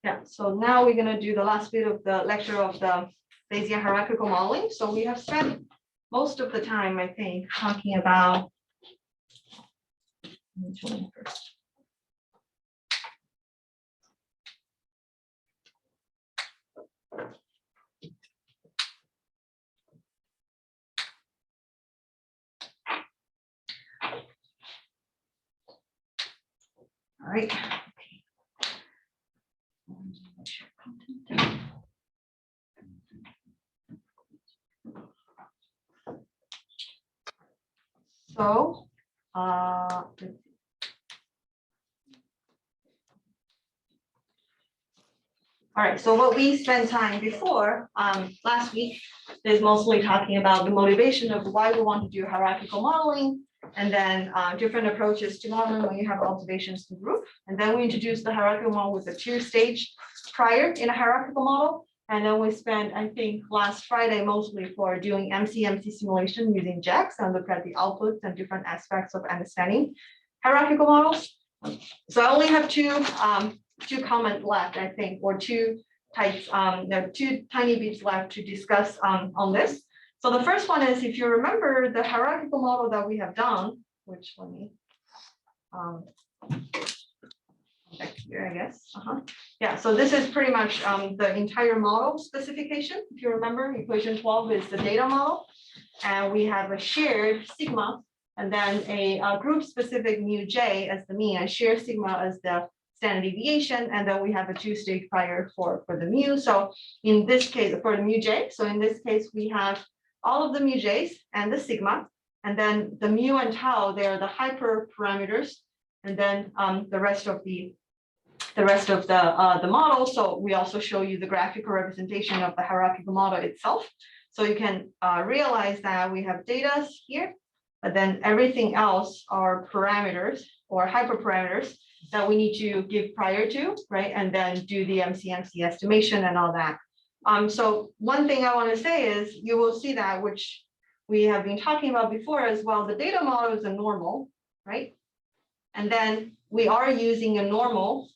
Yeah, so now we're going to do the last bit of the lecture of the Bayesian hierarchical modeling. So we have spent most of the time, I think, talking about. Let me join first. All right. So, let's see. All right, so what we spent time before last week is mostly talking about the motivation of why we want to do hierarchical modeling, and then different approaches to modeling when you have observations in group. And then we introduced the hierarchical model with a two-stage prior in a hierarchical model. And then we spent, I think, last Friday mostly for doing MC-MC simulation using JAX and look at the outputs and different aspects of understanding hierarchical models. So I only have two comments left, I think, or two types, there are two tiny bits left to discuss on this. So the first one is, if you remember the hierarchical model that we have done, which let me back here, I guess. Yeah, so this is pretty much the entire model specification. If you remember, equation 12 is the data model, and we have a shared sigma, and then a group specific mu j as the mean, and shared sigma as the standard deviation, and then we have a two-stage prior for the mu. So in this case, for the mu j, so in this case, we have all of the mu j's and the sigma, and then the mu and tau, they are the hyperparameters, and then the rest of the model. So we also show you the graphical representation of the hierarchical model itself. So you can realize that we have data here, but then everything else are parameters or hyperparameters that we need to give prior to, right? And then do the MC-MC estimation and all that. So one thing I want to say is you will see that, which we have been talking about before as well, the data model is a normal, right? And then we are using a normal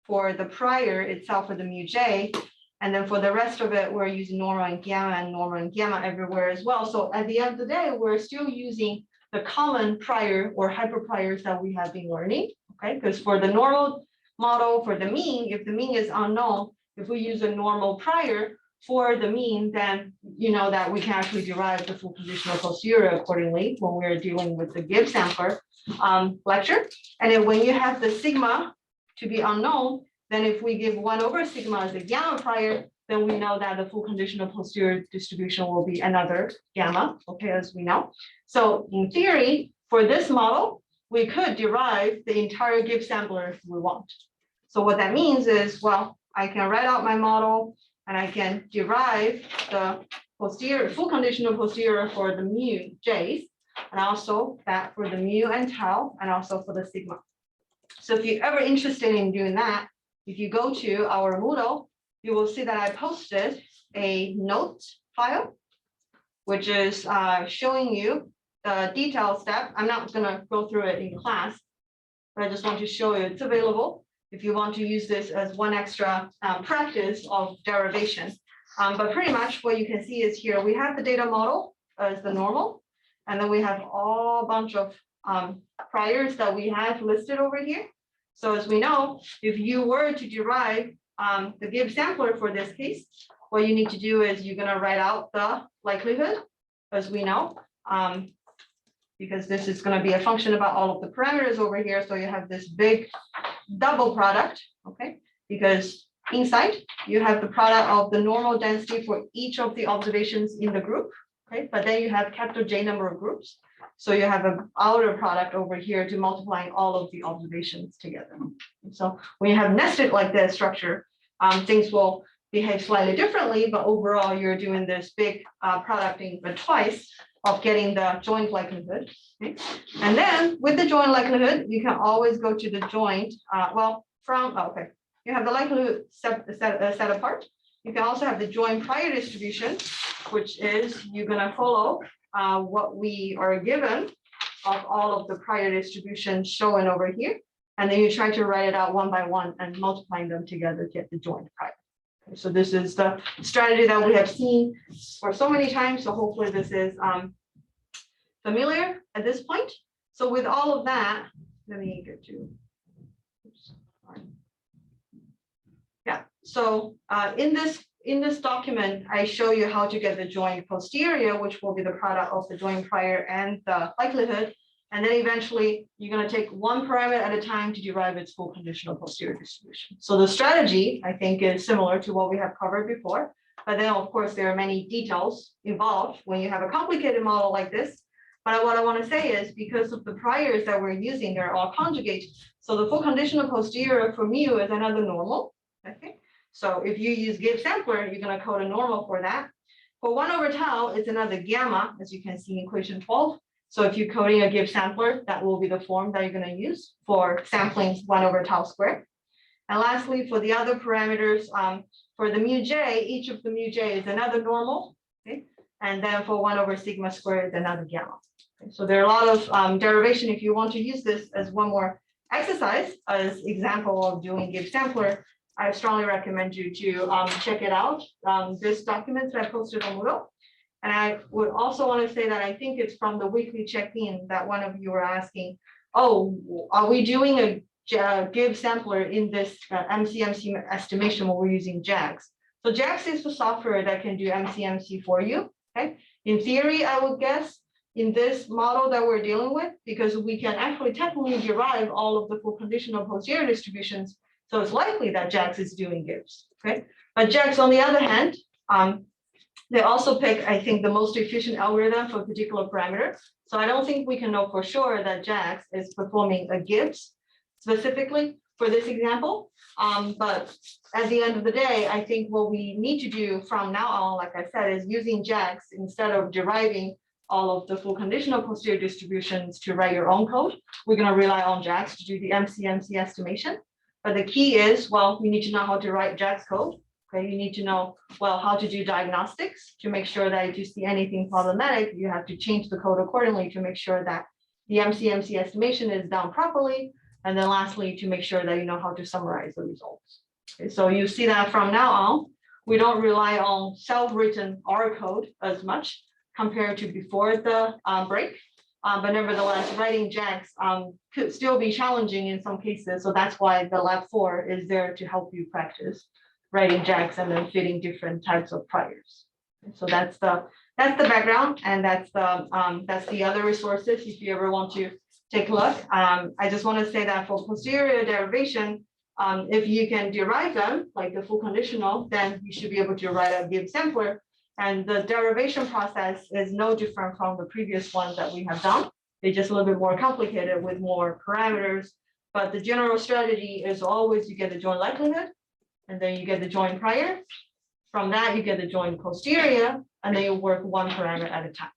for the prior itself for the mu j. And then for the rest of it, we're using normal and gamma everywhere as well. So at the end of the day, we're still using the common prior or hyperpriors that we have been learning, okay? Because for the normal model, for the mean, if the mean is unknown, if we use a normal prior for the mean, then you know that we can actually derive the full positional posterior accordingly when we're dealing with the Gibbs sampler lecture. And then when you have the sigma to be unknown, then if we give 1 over sigma as a gamma prior, then we know that the full conditional posterior distribution will be another gamma, okay, as we know. So in theory, for this model, we could derive the entire Gibbs sampler if we want. So what that means is, well, I can write out my model and I can derive the posterior, full conditional posterior for the mu j's, and also that for the mu and tau, and also for the sigma. So if you're ever interested in doing that, if you go to our Moodle, you will see that I posted a note file, which is showing you the detailed step. I'm not going to go through it in class, but I just want to show you it's available if you want to use this as one extra practice of derivation. But pretty much what you can see is here, we have the data model as the normal, and then we have all bunch of priors that we have listed over here. So as we know, if you were to derive the Gibbs sampler for this case, what you need to do is you're going to write out the likelihood, as we know, because this is going to be a function about all of the parameters over here. So you have this big double product, okay? Because inside you have the product of the normal density for each of the observations in the group, okay? But then you have capital J number of groups. So you have an outer product over here to multiplying all of the observations together. So when you have nested like this structure, things will behave slightly differently, but overall you're doing this big producting but twice of getting the joint likelihood. Okay? And then with the joint likelihood, you can always go to the joint, you have the likelihood set apart. You can also have the joint prior distribution, which is you're gonna follow what we are given of all of the prior distribution shown over here. and then you try to write it out one by one and multiplying them together to get the joint prior. Okay, so this is the strategy that we have seen for so many times. So hopefully this is familiar at this point. So with all of that, let me get to. Yeah. So in this document, I show you how to get the joint posterior, which will be the product of the joint prior and the likelihood. And then eventually you're going to take one parameter at a time to derive its full conditional posterior distribution. So the strategy, I think, is similar to what we have covered before. But then, of course, there are many details involved when you have a complicated model like this. But what I want to say is because of the priors that we're using, they're all conjugate. So the full conditional posterior for mu is another normal. Okay. So if you use Gibbs sampler, you're going to code a normal for that. For 1 over tau, it's another gamma, as you can see in equation 12. So if you're coding a Gibbs sampler, that will be the form that you're going to use for sampling 1 over tau squared. And lastly, for the other parameters, for the mu j, each of the mu j is another normal. Okay. And then for 1 over sigma squared is another gamma. Okay. So there are a lot of derivation. If you want to use this as one more exercise, as example of doing Gibbs sampler, I strongly recommend you to check it out. This document that I posted on Moodle. And I would also want to say that I think it's from the weekly check-in that one of you were asking, oh, are we doing a Gibbs sampler in this MCMC estimation when we're using JAX? So JAX is the software that can do MCMC for you. Okay. In theory, I would guess in this model that we're dealing with, because we can actually technically derive all of the full conditional posterior distributions. So it's likely that JAX is doing Gibbs. Okay. But JAX, on the other hand, they also pick, I think, the most efficient algorithm for a particular parameter. So I don't think we can know for sure that JAX is performing a Gibbs specifically for this example. But at the end of the day, I think what we need to do from now on, like I said, is using JAX instead of deriving all of the full conditional posterior distributions to write your own code. We're going to rely on JAX to do the MCMC estimation. But the key is, well, you need to know how to write JAX code. Okay, you need to know, well, how to do diagnostics to make sure that if you see anything problematic, you have to change the code accordingly to make sure that the MCMC estimation is done properly. And then lastly, to make sure that you know how to summarize the results. Okay, so you see that from now on, we don't rely on self-written R code as much compared to before the break. But nevertheless, writing JAX could still be challenging in some cases. So that's why the Lab 4 is there to help you practice writing JAX and then fitting different types of priors. So that's the background, and that's the other resources if you ever want to take a look. I just want to say that for posterior derivation, if you can derive them like the full conditional, then you should be able to write a Gibbs sampler. And the derivation process is no different from the previous one that we have done. It's just a little bit more complicated with more parameters. But the general strategy is always you get the joint likelihood, and then you get the joint prior. From that, you get the joint posterior, and then you work one parameter at a time.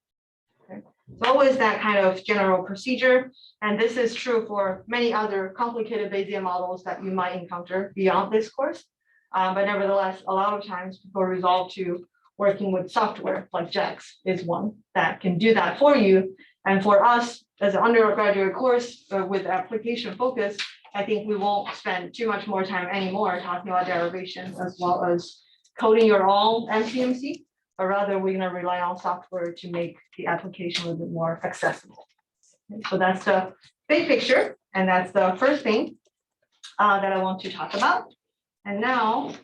Okay. So always that kind of general procedure. And this is true for many other complicated Bayesian models that you might encounter beyond this course. But nevertheless, a lot of times people resolve to working with software like JAX is one that can do that for you. And for us as an undergraduate course with application focus, I think we won't spend too much more time anymore talking about derivation as well as coding your own MCMC, but rather we're going to rely on software to make the application a little bit more accessible. Okay, so that's the big picture, and that's the first thing that I want to talk about. And now